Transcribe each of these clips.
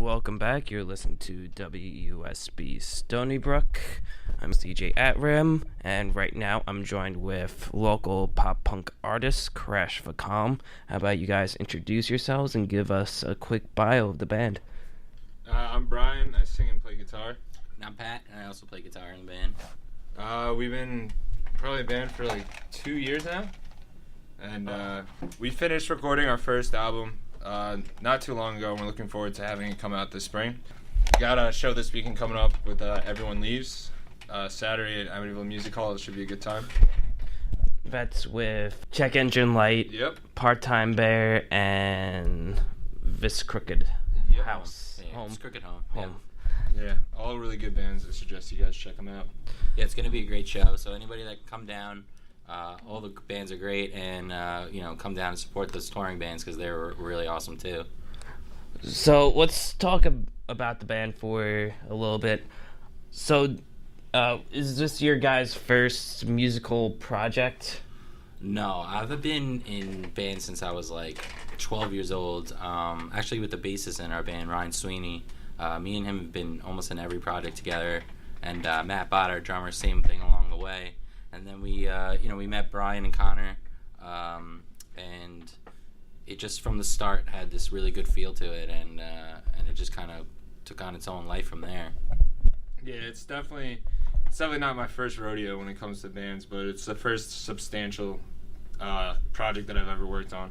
Welcome back. You're listening to WUSB Stony Brook. I'm CJ Atram, and right now I'm joined with local pop punk artist Crash Vacom. How about you guys introduce yourselves and give us a quick bio of the band? I'm Brian. I sing and play guitar. And I'm Pat, and I also play guitar in the band. We've been probably a band for like 2 years now, and we finished recording our first album not too long ago, and we're looking forward to having it come out this spring. We got a show this weekend coming up with Everyone Leaves, Saturday at Amityville Music Hall. It should be a good time. That's with Check Engine Light, Yep. Part-Time Bear, and This Crooked House. Yeah, Home. It's Crooked Home. Home. Yeah, all really good bands. I suggest you guys check them out. Yeah, it's going to be a great show. So anybody that can come down, all the bands are great, and come down and support those touring bands because they're really awesome too. So let's talk about the band for a little bit. So, is this your guys' first musical project? No, I've been in bands since I was like 12 years old. Actually, with the bassist in our band, Ryan Sweeney. Me and him have been almost in every project together, and Matt Bott, our drummer, same thing along the way. And then we met Brian and Connor, and it just from the start had this really good feel to it, and it just kind of took on its own life from there. Yeah, it's definitely not my first rodeo when it comes to bands, but it's the first substantial project that I've ever worked on,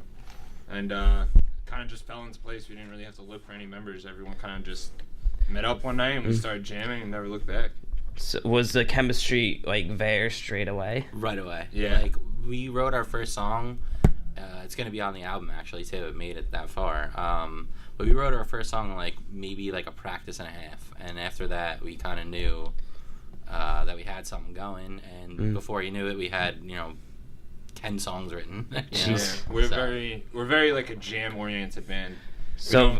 and kind of just fell into place. We didn't really have to look for any members. Everyone kind of just met up one night and we started jamming and never looked back. So was the chemistry there straight away? Right away. Yeah. Like, we wrote our first song. It's going to be on the album, actually, too. It made it that far. But we wrote our first song, maybe a practice and a half. And after that, we kind of knew that we had something going. And before you knew it, we had, 10 songs written. Yeah, we're very a jam-oriented band. So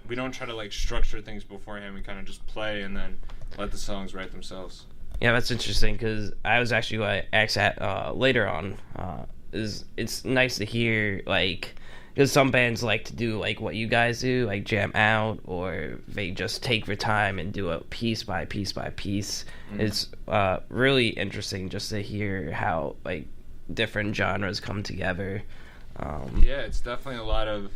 We don't try to structure things beforehand. We kind of just play and then let the songs write themselves. Yeah, that's interesting because I was actually going to ask that later on. It's nice to hear because some bands like to do what you guys do, jam out, or they just take their time and do it piece by piece by piece. It's really interesting just to hear how different genres come together. Yeah, it's definitely a lot of.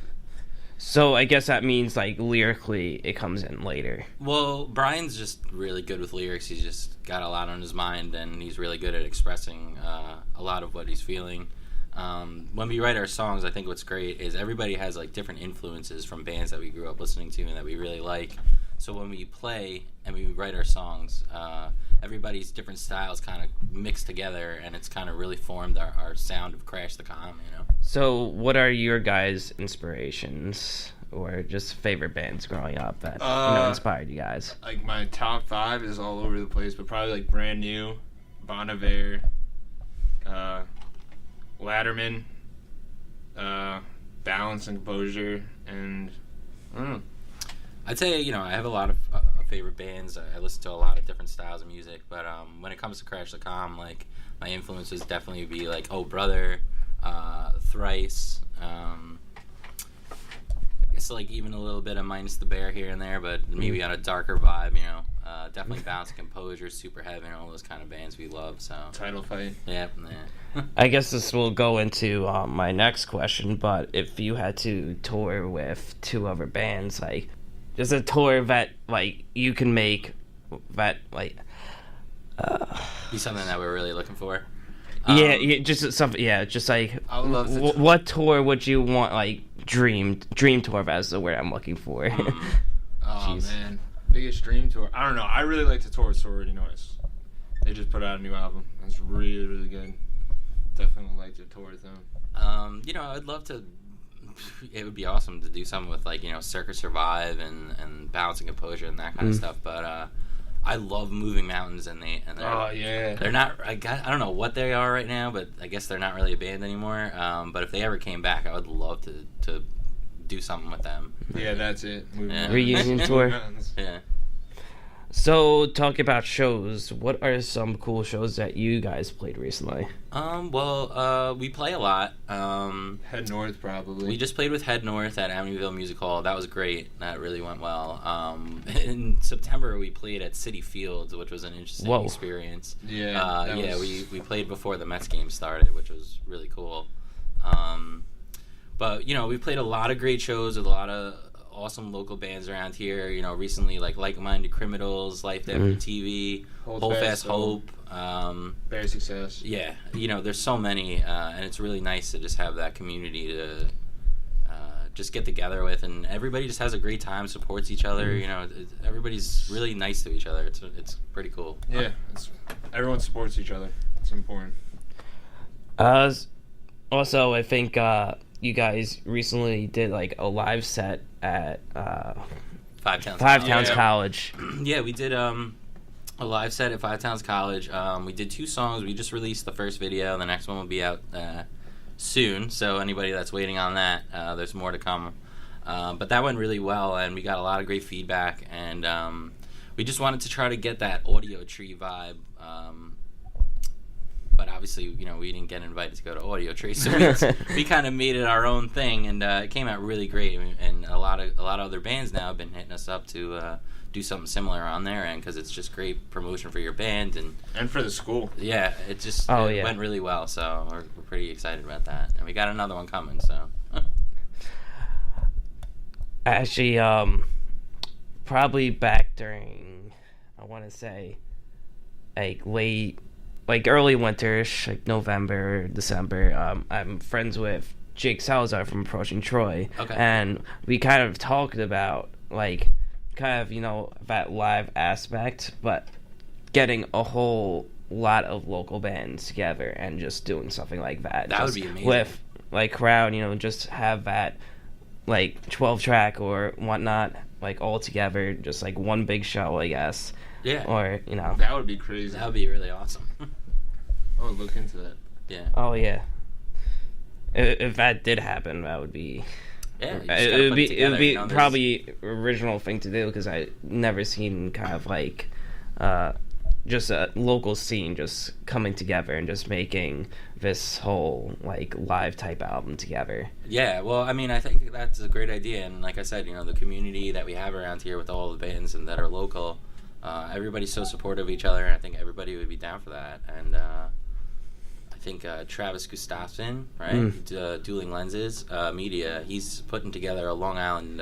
So I guess that means lyrically it comes in later. Well, Brian's just really good with lyrics. He's just got a lot on his mind, and he's really good at expressing a lot of what he's feeling. When we write our songs, I think what's great is everybody has different influences from bands that we grew up listening to and that we really like. So when we play and we write our songs, everybody's different styles kind of mix together, and it's kind of really formed our sound of Crash the Calm, So what are your guys' inspirations or just favorite bands growing up that inspired you guys? My top 5 is all over the place, but probably Brand New, Bon Iver, Latterman, Balance and Composure, and I'd say, I have a lot of favorite bands. I listen to a lot of different styles of music, but when it comes to Crash the Calm, my influences definitely would be Oh Brother, Thrice, I guess even a little bit of Minus the Bear here and there, but maybe on a darker vibe, definitely Balance and Composure, Super Heaven, all those kind of bands we love. So Title Fight. Yeah. I guess this will go into my next question, but if you had to tour with 2 other bands, just a tour that you can make that be something that we're really looking for. Just something. Yeah, just I would love to. What tour would you want? Dream tour. That's the word I'm looking for. Oh man, biggest dream tour. I don't know. I really like to tour with Sorority Noise. They just put out a new album. It's really, really good. Definitely would like to tour with them. I'd love to. It would be awesome to do something with Circus Survive and Balance and Composure and that kind of stuff. But I love Moving Mountains, and they're not. I don't know what they are right now, but I guess they're not really a band anymore. But if they ever came back, I would love to do something with them. Yeah, that's it. Reunion tour. Yeah. So, talking about shows, what are some cool shows that you guys played recently? We play a lot. Head North, probably. We just played with Head North at Amityville Music Hall. That was great. That really went well. In September, we played at Citi Fields, which was an interesting experience. Yeah. We played before the Mets game started, which was really cool. But we played a lot of great shows with a lot of awesome local bands around here. Recently, Like Minded Criminals, Life After TV, Hold Fast Hope, Very Success. Yeah, there's so many, and it's really nice to just have that community to just get together with, and everybody just has a great time, supports each other. Everybody's really nice to each other. It's pretty cool. Yeah, everyone supports each other. It's important. Also, I think you guys recently did a live set at Five Towns College. Yeah, we did a live set at Five Towns College. We did 2 songs. We just released the first video. The next one will be out soon. So anybody that's waiting on that, there's more to come. But that went really well, and we got a lot of great feedback. And we just wanted to try to get that Audio Tree vibe. But obviously, we didn't get invited to go to Audio Tree, so we kind of made it our own thing, and it came out really great. And a lot of other bands now have been hitting us up to do something similar on their end, because it's just great promotion for your band and for the school. Yeah, it just went really well. So we're pretty excited about that, and we got another one coming. So actually, probably back during, I want to say, early winterish, November, December. I'm friends with Jake Salazar from Approaching Troy, and we kind of talked about that live aspect, but getting a whole lot of local bands together and just doing something like that. That would be amazing. With crowd, just have that 12-track or whatnot, all together, just one big show, I guess. Yeah. Or that would be crazy. That would be really awesome. Oh, look into that. Yeah. Oh yeah. If that did happen, that would be. Yeah. It would be probably original thing to do, because I never seen kind of just a local scene just coming together and just making this whole live type album together. Yeah, well, I think that's a great idea, and like I said, the community that we have around here with all the bands and that are local, everybody's so supportive of each other, and I think everybody would be down for that. And I think Travis Gustafson, right, Dueling Lenses Media, he's putting together a Long Island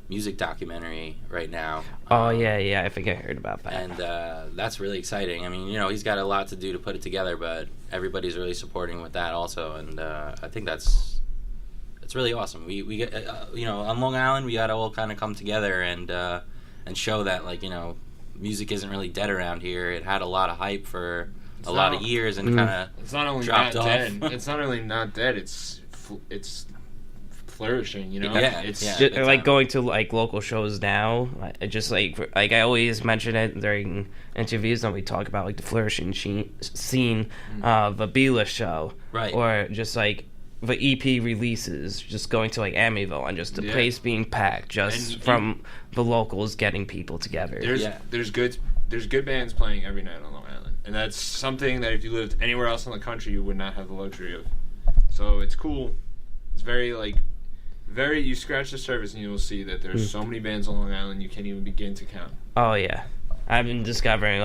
music documentary right now. Oh yeah, I think I heard about that. And that's really exciting. He's got a lot to do to put it together, but everybody's really supporting with that also, and I think that's really awesome. We get on Long Island, we got to all kind of come together and show that music isn't really dead around here. It had a lot of hype for a lot of years and kind of it's not only dropped not off. Dead. It's not only not dead. It's flourishing. Yeah, it's just, going to local shows now. I just I always mention it during interviews, and we talk about the flourishing scene of a B-list show, right? Or just the EP releases, just going to Amityville and just the place being packed just from the locals getting people together. There's good bands playing every night on Long Island, and that's something that if you lived anywhere else in the country you would not have the luxury of. So it's cool. It's very you scratch the surface and you will see that there's so many bands on Long Island you can't even begin to count. Oh yeah, I've been discovering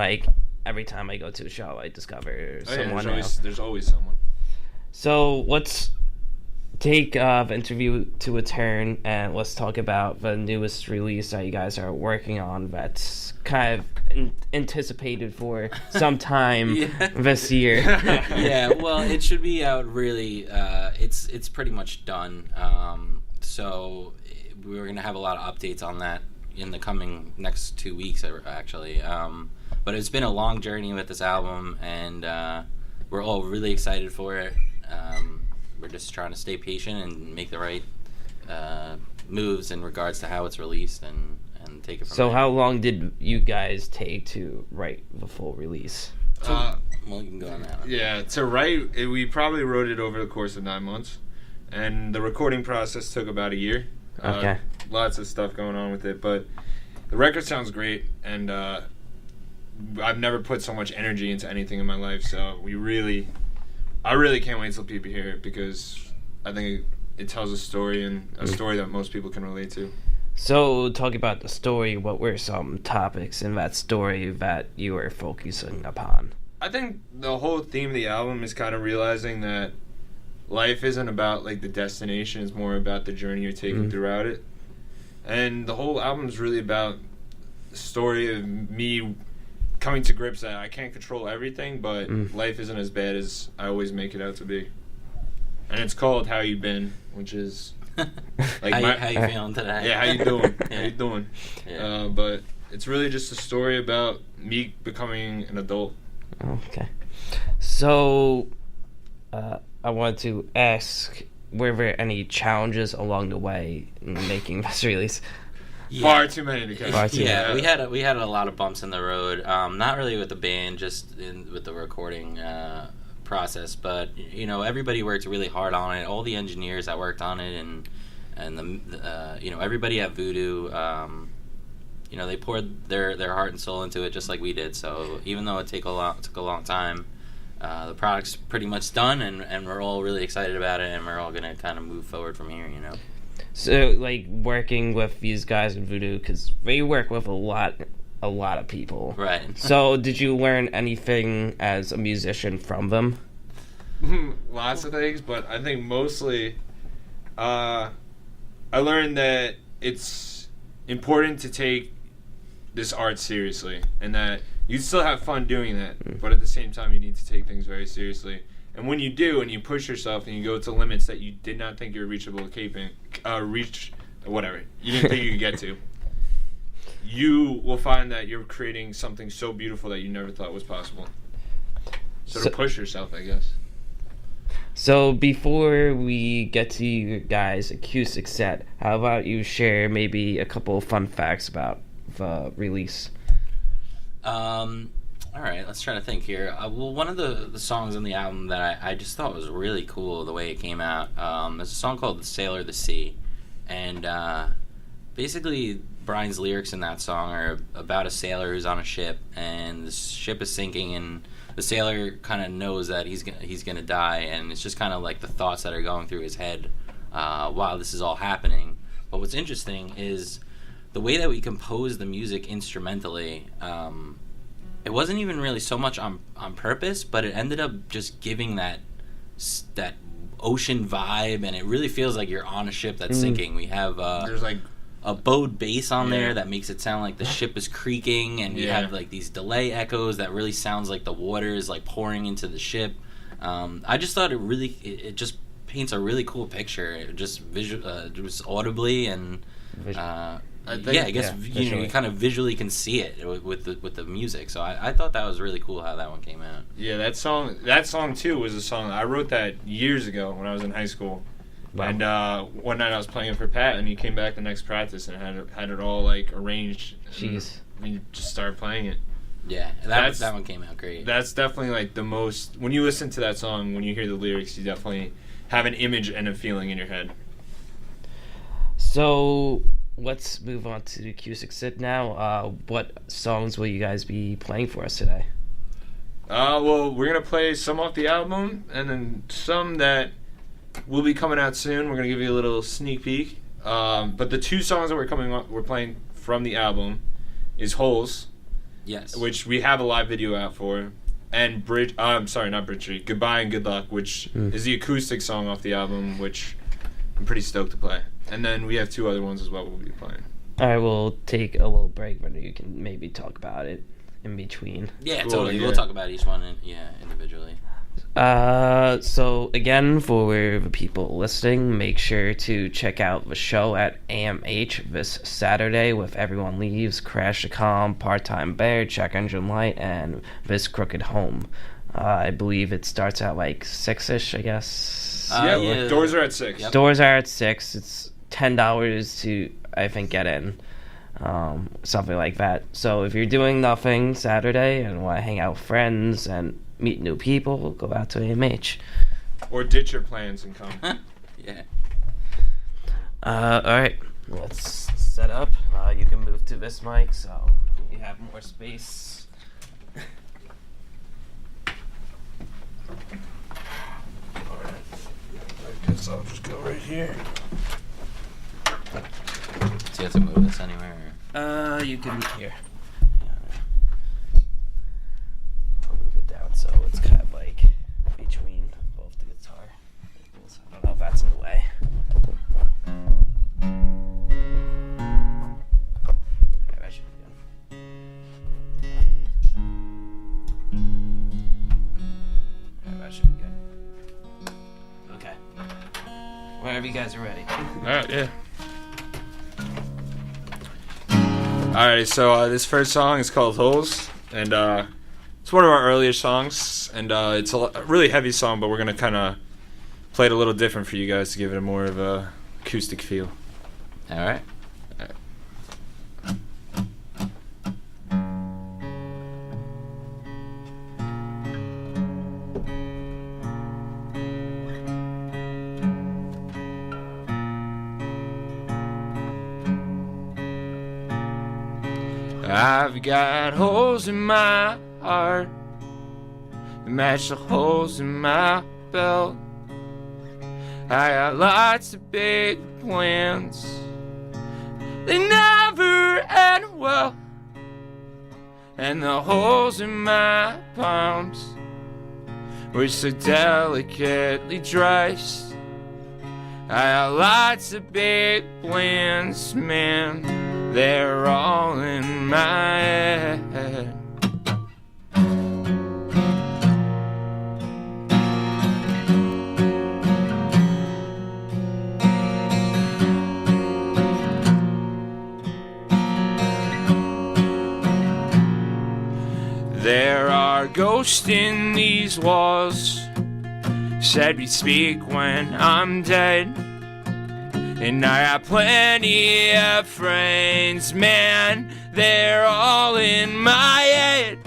every time I go to a show I discover someone else. There's always someone. So let's take the interview to a turn, and let's talk about the newest release that you guys are working on that's kind of anticipated for some time this year. Yeah, well, it should be out really. It's pretty much done. So we're going to have a lot of updates on that in the coming next 2 weeks, actually. But it's been a long journey with this album, and we're all really excited for it. We're just trying to stay patient and make the right moves in regards to how it's released and take it from there. So how long did you guys take to write the full release? Well, you can go on that one. Yeah, to write, we probably wrote it over the course of 9 months. And the recording process took about a year. Okay. Lots of stuff going on with it. But the record sounds great, and I've never put so much energy into anything in my life. So I really can't wait till people hear it, because I think it tells a story, and a story that most people can relate to. So, talking about the story, what were some topics in that story that you were focusing upon? I think the whole theme of the album is kind of realizing that life isn't about like the destination; it's more about the journey you're taking throughout it. And the whole album is really about the story of me coming to grips that I can't control everything, but life isn't as bad as I always make it out to be. And it's called "How You Been," which is like how you feeling today? Yeah, how you doing? How you doing? Yeah. But it's really just a story about me becoming an adult. Okay. So, I want to ask, were there any challenges along the way in making this release? Far too many to count. Yeah, we had a lot of bumps in the road. Not really with the band, just with the recording process. But you know, everybody worked really hard on it. All the engineers that worked on it, and the you know, everybody at Voodoo. You know, they poured their heart and soul into it, just like we did. So even though it took a long time, the product's pretty much done, and we're all really excited about it, and we're all gonna kind of move forward from here. You know. So, like, working with these guys in Voodoo, because they work with a lot of people. Right. So, did you learn anything as a musician from them? Lots of things, but I think mostly, I learned that it's important to take this art seriously, and that you still have fun doing that, but at the same time, you need to take things very seriously. And when you do, and you push yourself, and you go to limits that you did not think you were reachable, reach whatever you didn't think you could get to, you will find that you're creating something so beautiful that you never thought was possible. So to push yourself, I guess. So before we get to your guys' acoustic set, how about you share maybe a couple of fun facts about the release? All right, let's try to think here. Well, one of the songs on the album that I just thought was really cool the way it came out, there's a song called "The Sailor, the Sea," and basically Brian's lyrics in that song are about a sailor who's on a ship, and the ship is sinking, and the sailor kind of knows that he's gonna die, and it's just kind of like the thoughts that are going through his head while this is all happening. But what's interesting is the way that we compose the music instrumentally. It wasn't even really so much on purpose, but it ended up just giving that ocean vibe, and it really feels like you're on a ship that's sinking. We have There's like a bowed bass on there that makes it sound like the ship is creaking, and you have like these delay echoes that really sounds like the water is like pouring into the ship. I just thought it just paints a really cool picture. It just just audibly and. I guess you know, you kind of visually can see it with the music. So I thought that was really cool how that one came out. Yeah, that song too was a song I wrote that years ago when I was in high school. Wow. And one night I was playing it for Pat, and he came back the next practice and had it all like arranged. Jeez. And we just started playing it. Yeah, that one came out great. That's definitely like the most. When you listen to that song, when you hear the lyrics, you definitely have an image and a feeling in your head. So let's move on to the acoustic set now. What songs will you guys be playing for us today? Well, we're gonna play some off the album, and then some that will be coming out soon. We're gonna give you a little sneak peek. But the two songs that we're playing from the album is "Holes," yes, which we have a live video out for, and "Bridge." I'm sorry, not "Bridge Street." "Goodbye and Good Luck," which is the acoustic song off the album, which I'm pretty stoked to play. And then we have two other ones as well we'll be playing. All right, we'll take a little break, but you can maybe talk about it in between. Yeah, cool, totally. yeah. We'll talk about each one individually. So again, for the people listening, make sure to check out the show at AMH this Saturday with Everyone Leaves, Crash the Calm, Part-Time Bear, Check Engine Light, and This Crooked Home. I believe it starts at like 6-ish, I guess. Yeah, doors are at 6. Yep. Doors are at 6. It's $10 to, I think, get in. Something like that. So if you're doing nothing Saturday and want to hang out with friends and meet new people, go out to AMH. Or ditch your plans and come. Yeah. All right. Let's set up. You can move to this mic so you have more space. Alright. I guess I'll just go right here. Do you have to move this anywhere? You can here. I'll move it down so it's kind of like between both the guitar. I don't know if that's in the way. Okay, that should be good. Okay, that should be good. Okay. Whenever you guys are ready. Alright, yeah. Alright, so this first song is called Holes, and it's one of our earlier songs, and it's a really heavy song, but we're going to kind of play it a little different for you guys to give it a more of a acoustic feel. Alright. I've got holes in my heart that match the holes in my belt. I got lots of big plans, they never end well. And the holes in my palms were so delicately dressed. I got lots of big plans, man. They're all in my head. There are ghosts in these walls, said we'd speak when I'm dead. And I got plenty of friends, man, they're all in my head.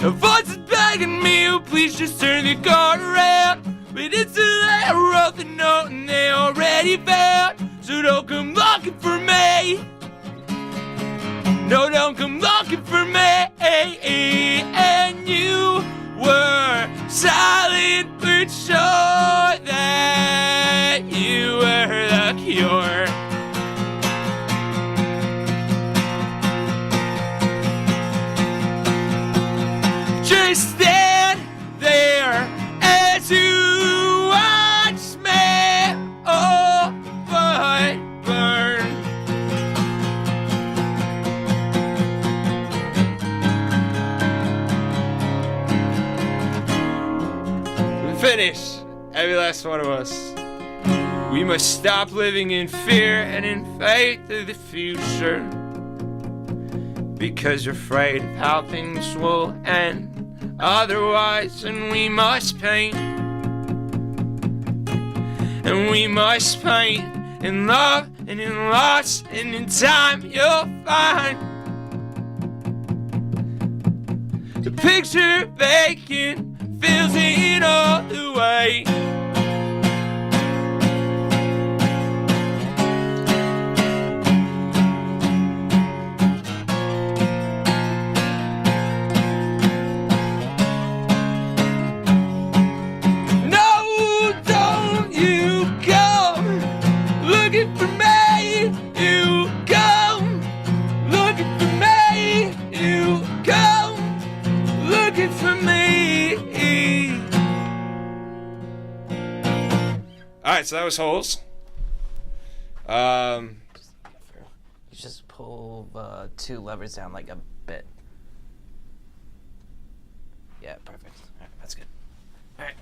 The voice is begging me, oh please just turn the car around. But it's too late, I wrote the note and they already found. So don't come looking for me. No, don't come looking for me. And you were silent but sure that you were the cure. Just stand there as you watch me all but burn. Finish, every last one of us. We must stop living in fear and in faith of the future, because you're afraid of how things will end otherwise. And we must paint, and we must paint in love and in loss, and in time you'll find the picture vacant fills in all the way. No, don't you come looking for me. You come looking for me. You come looking for me. Alright, so that was Holes. You just pull the two levers down like a bit. Yeah, perfect. Alright, that's good. Alright.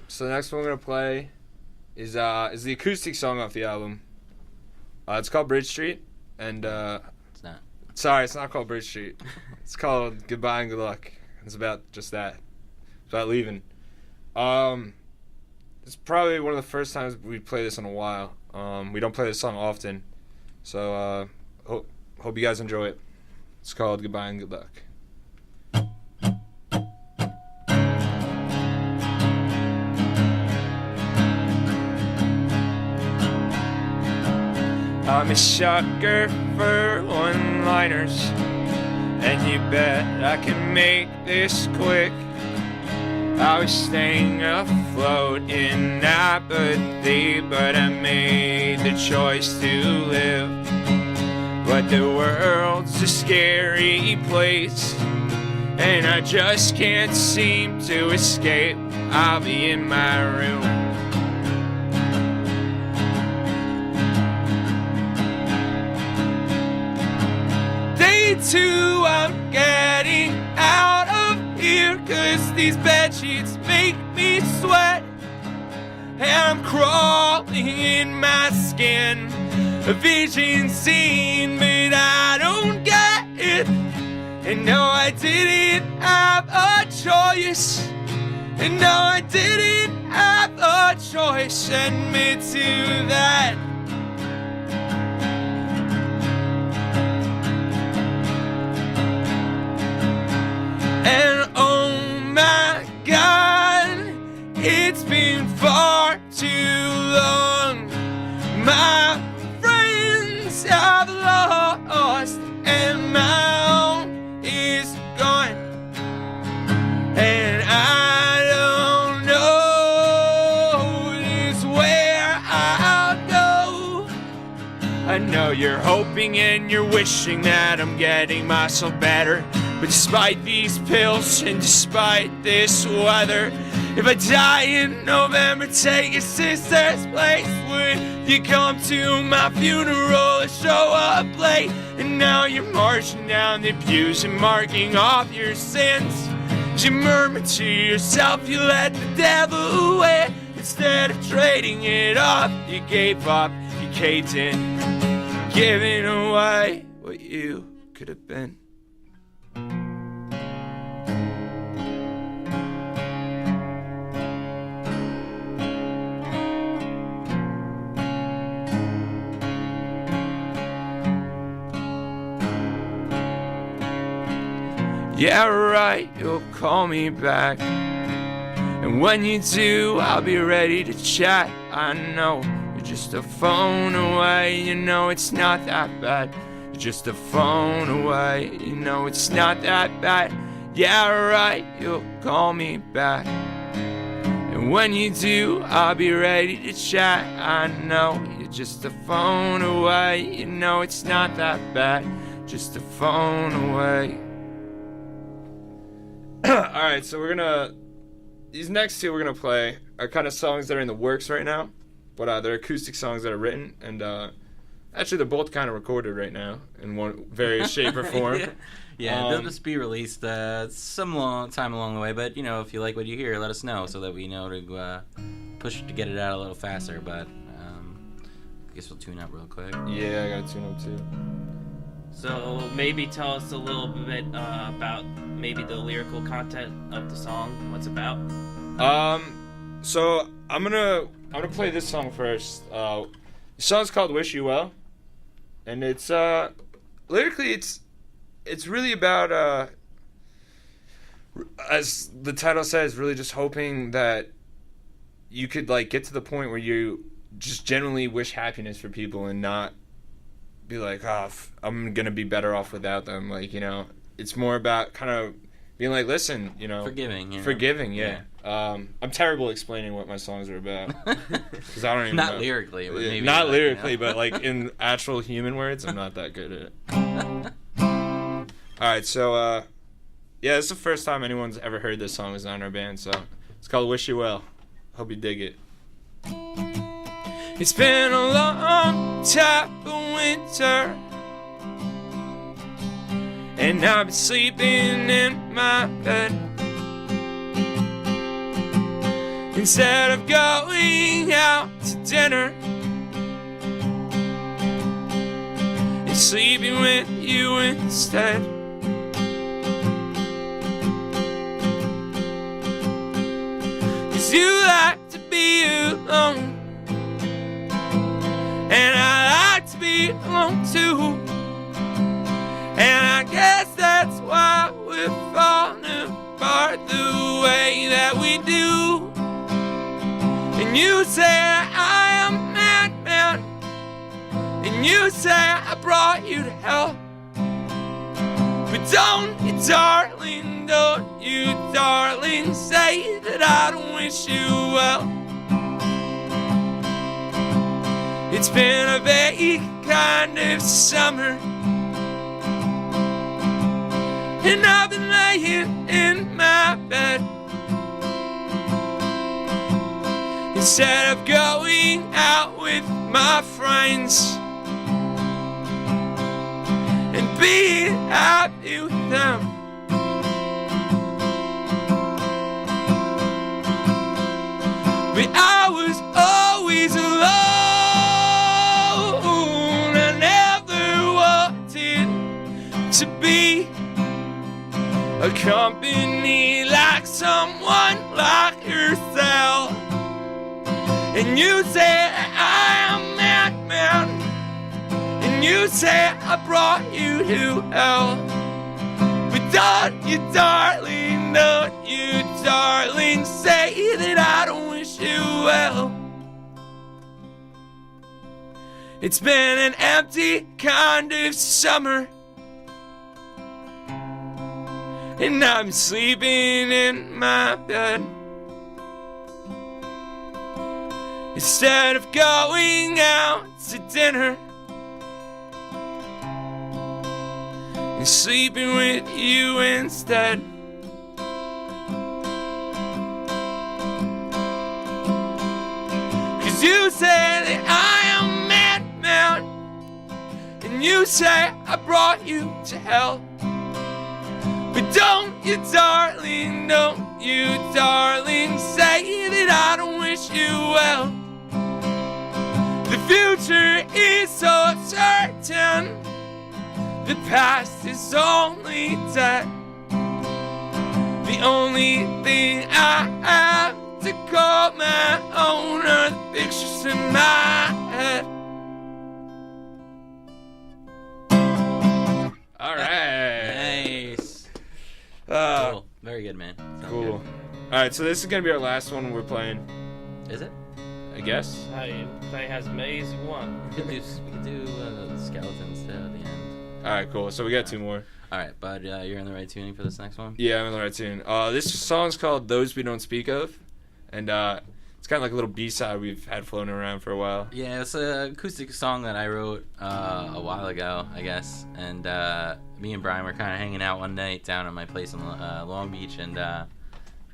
So the next one we're gonna play is the acoustic song off the album. It's called Bridge Street, and It's not. sorry, it's not called Bridge Street. It's called Goodbye and Good Luck. It's about just that. It's about leaving. It's probably one of the first times we play this in a while. We don't play this song often, so hope you guys enjoy it. It's called Goodbye and Good Luck. I'm a sucker for one-liners, and you bet I can make this quick. I was staying afloat in apathy, but I made the choice to live. But the world's a scary place, and I just can't seem to escape. I'll be in my room. Day 2, I'm getting out of here, 'cause these bedsheets make me sweat. And I'm crawling in my skin, a vision seen, but I don't get it. And no, I didn't have a choice. And no, I didn't have a choice. Admit to that. And oh my God, it's been far too long. My friends I've lost, and my home is gone. And I don't know just where I'll go. I know you're hoping and you're wishing that I'm getting myself better. But despite these pills and despite this weather, if I die in November, take your sister's place. Would you come to my funeral or show up late? And now you're marching down the pews and marking off your sins. As you murmur to yourself, you let the devil away. Instead of trading it off, you gave up, you caved in, giving away what you could have been. Yeah, right, you'll call me back. And when you do, I'll be ready to chat. I know you're just a phone away. You know it's not that bad. You're just a phone away. You know it's not that bad. Yeah, right, you'll call me back. And when you do, I'll be ready to chat. I know you're just a phone away. You know it's not that bad. Just a phone away. Alright, so these next two we're gonna play are kind of songs that are in the works right now, but they're acoustic songs that are written, and actually they're both kind of recorded right now in one various shape or form. Yeah, they'll just be released some long time along the way, but you know, if you like what you hear, let us know so that we know to push to get it out a little faster, but I guess we'll tune up real quick. Yeah, I gotta tune up too. So maybe tell us a little bit about maybe the lyrical content of the song, what's about. So I'm gonna play this song first. The song's called "Wish You Well," and it's lyrically it's really about as the title says, really just hoping that you could like get to the point where you just genuinely wish happiness for people and not be like, oh, I'm gonna be better off without them. Like, you know, it's more about kind of being like, listen, you know, forgiving, yeah. I'm terrible explaining what my songs are about because I don't even not know. Lyrically, but maybe not lyrically, but like in actual human words, I'm not that good at it. All right, so yeah, it's the first time anyone's ever heard this song is on our band, so it's called "Wish You Well." Hope you dig it. It's been a long time of winter, and I've been sleeping in my bed instead of going out to dinner and sleeping with you instead. 'Cause you like to be alone, and I like to be alone too. And I guess that's why we're falling apart the way that we do. And you say I am a madman, and you brought you to hell. But don't you, darling, don't you, darling, say that I don't wish you well. It's been a vague kind of summer, and I've been laying in my bed instead of going out with my friends and being happy with them. But I was always alone. I never wanted to be a company like someone like yourself. And you say I am madman, and you say I brought you to hell. But don't you, darling, don't you, darling, say that I don't wish you well. It's been an empty kind of summer, and I'm sleeping in my bed instead of going out to dinner and sleeping with you instead. Cause you say that I am madman, and you say I brought you to hell. But don't you, darling, don't you, darling, say that I don't wish you well. The future is so certain, the past is only dead. The only thing I have to call my own are the pictures in my head. All right. Nice. Cool. Very good, man. Sounds Cool. good. All right, so this is gonna be our last one we're playing, Is it? I guess. Hey, play has maze one. We could do skeletons too at the end. All right, cool. So we got two more. All right, bud, you're in the right tuning for this next one? Yeah, I'm in the right tune. This song's called "Those We Don't Speak Of," and it's kind of like a little B-side we've had floating around for a while. Yeah, it's an acoustic song that I wrote a while ago, I guess. And me and Brian were kind of hanging out one night down at my place in Long Beach, and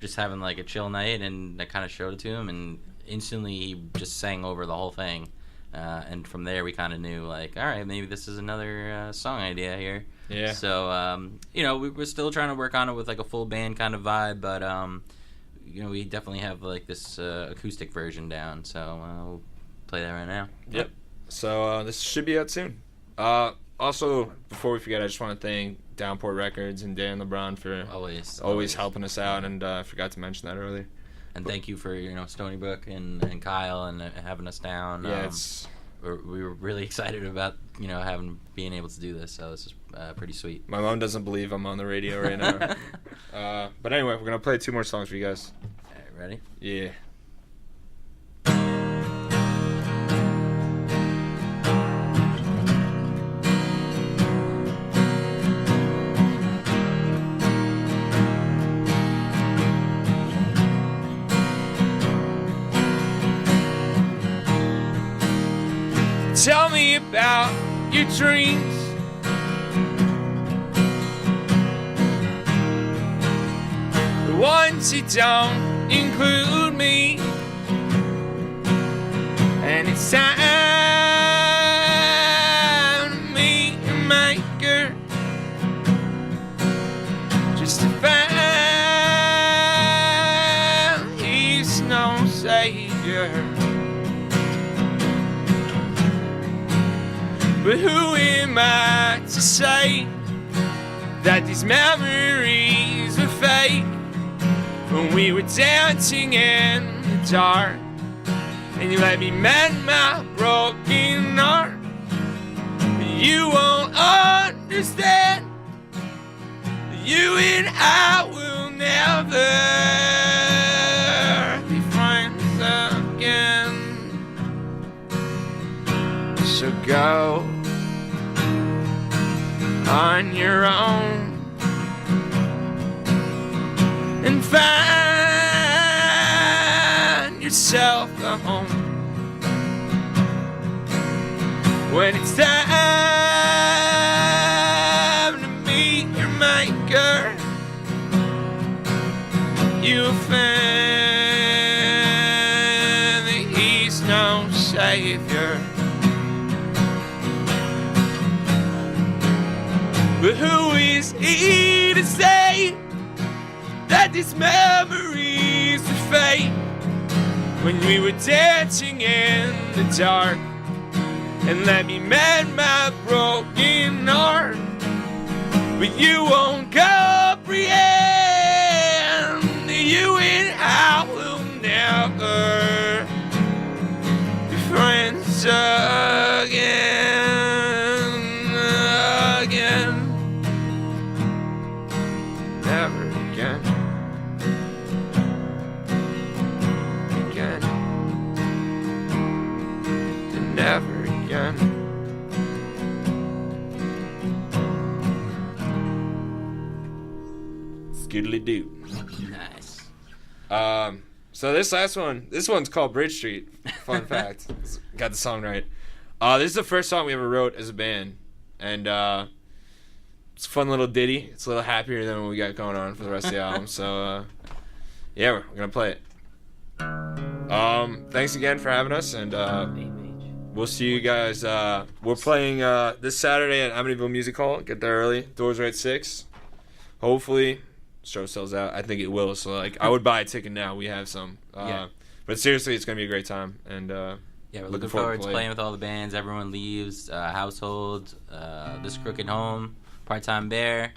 just having like a chill night. And I kind of showed it to him, and instantly he just sang over the whole thing. And from there, we kind of knew, like, all right, maybe this is another song idea here. Yeah. So, we're still trying to work on it with like a full band kind of vibe, but we definitely have like this acoustic version down. So we'll play that right now. Yep. So this should be out soon. Also, before we forget, I just want to thank Downport Records and Dan LeBron for always helping us out, and I forgot to mention that earlier. And thank you for Stony Brook and Kyle and having us down. Yeah, we were really excited about being able to do this. So this is pretty sweet. My mom doesn't believe I'm on the radio right now. But anyway, we're gonna play two more songs for you guys. All right, ready? Yeah. Tell me about your dreams. The ones you don't include me. And it's time to meet your maker, just to find he's no savior. But who am I to say that these memories were fake? When we were dancing in the dark, and you let me mend my broken heart. But you won't understand that you and I will never be friends again. So go on your own and find yourself a home. When it's time to meet your maker, you'll find that he's no savior. But who is he to say that these memories would fade when we were dancing in the dark? And let me mend my broken heart, but you won't comprehend that you and I will never be friends again. Never again. And never again. Skiddly doo. Nice. So this one's called Bridge Street. Fun fact. Got the song right. This is the first song we ever wrote as a band, and it's a fun little ditty. It's a little happier than what we got going on for the rest of the album. So yeah, we're gonna play it. Thanks again for having us, and we'll see you guys. We're playing this Saturday at Amityville Music Hall. Get there early. Doors are at 6. Hopefully, show sells out. I think it will. So like, I would buy a ticket now. We have some. Yeah. But seriously, it's gonna be a great time. And yeah, we're looking forward to playing with all the bands. Everyone leaves. Household. This Crooked Home. Part-Time Bear.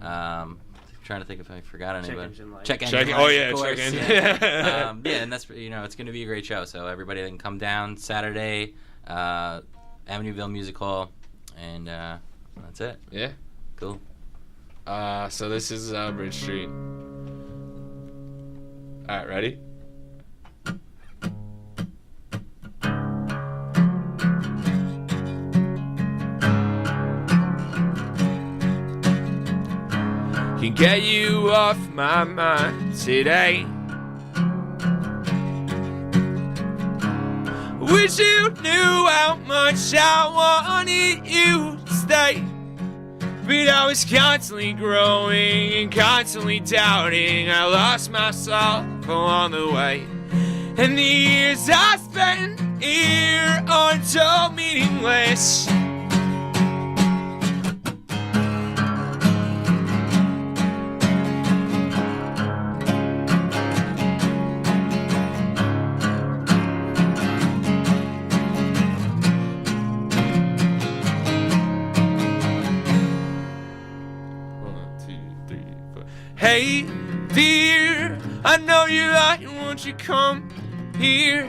Trying to think if I forgot anybody. Check Engine Light. Oh yeah, of course. Check Engine. Yeah. Yeah, and that's it's going to be a great show. So everybody can come down Saturday, Amityville Music Hall, and that's it. Yeah. Cool. So this is Bridge Street. All right, ready? Can get you off my mind today. Wish you knew how much I wanted you to stay. But I was constantly growing and constantly doubting. I lost myself along the way. And the years I spent here aren't so meaningless. Hey, dear, I know you're lying, won't you come here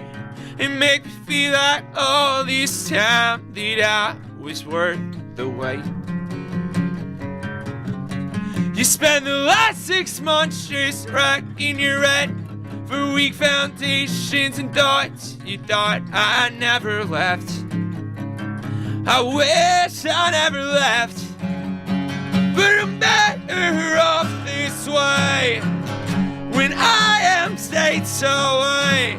and make me feel like all this time that I was worth the wait. You spent the last 6 months just racking your head for weak foundations and thoughts you thought I never left. I wish I never left, but I'm better off this way. When I am stayed so away,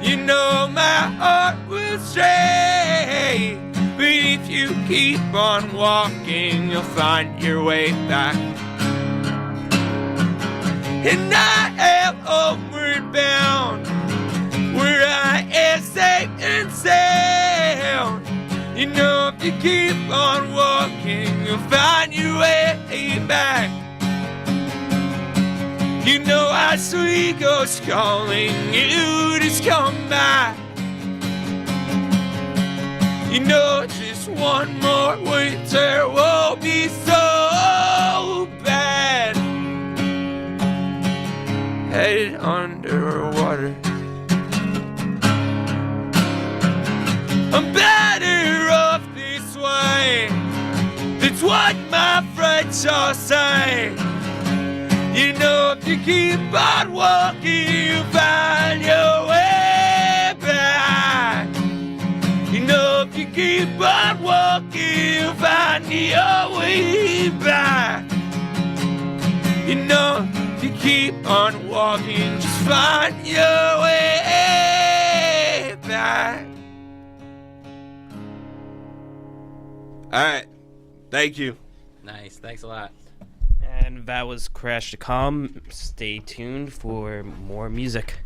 you know my heart will stray. But if you keep on walking, you'll find your way back. And I am homeward bound, where I am safe and sound. You know if you keep on walking, you'll find your way back. You know our sweet ghost calling you, just come back. You know just one more winter won't be so bad. Headed underwater, I'm better off this way. That's what my friends all say. You know if you keep on walking, you'll find your way back. You know if you keep on walking, find your way back. You know, you keep on walking, just find your way back. Alright, thank you. Nice. Thanks a lot. And that was Crash to Come. Stay tuned for more music.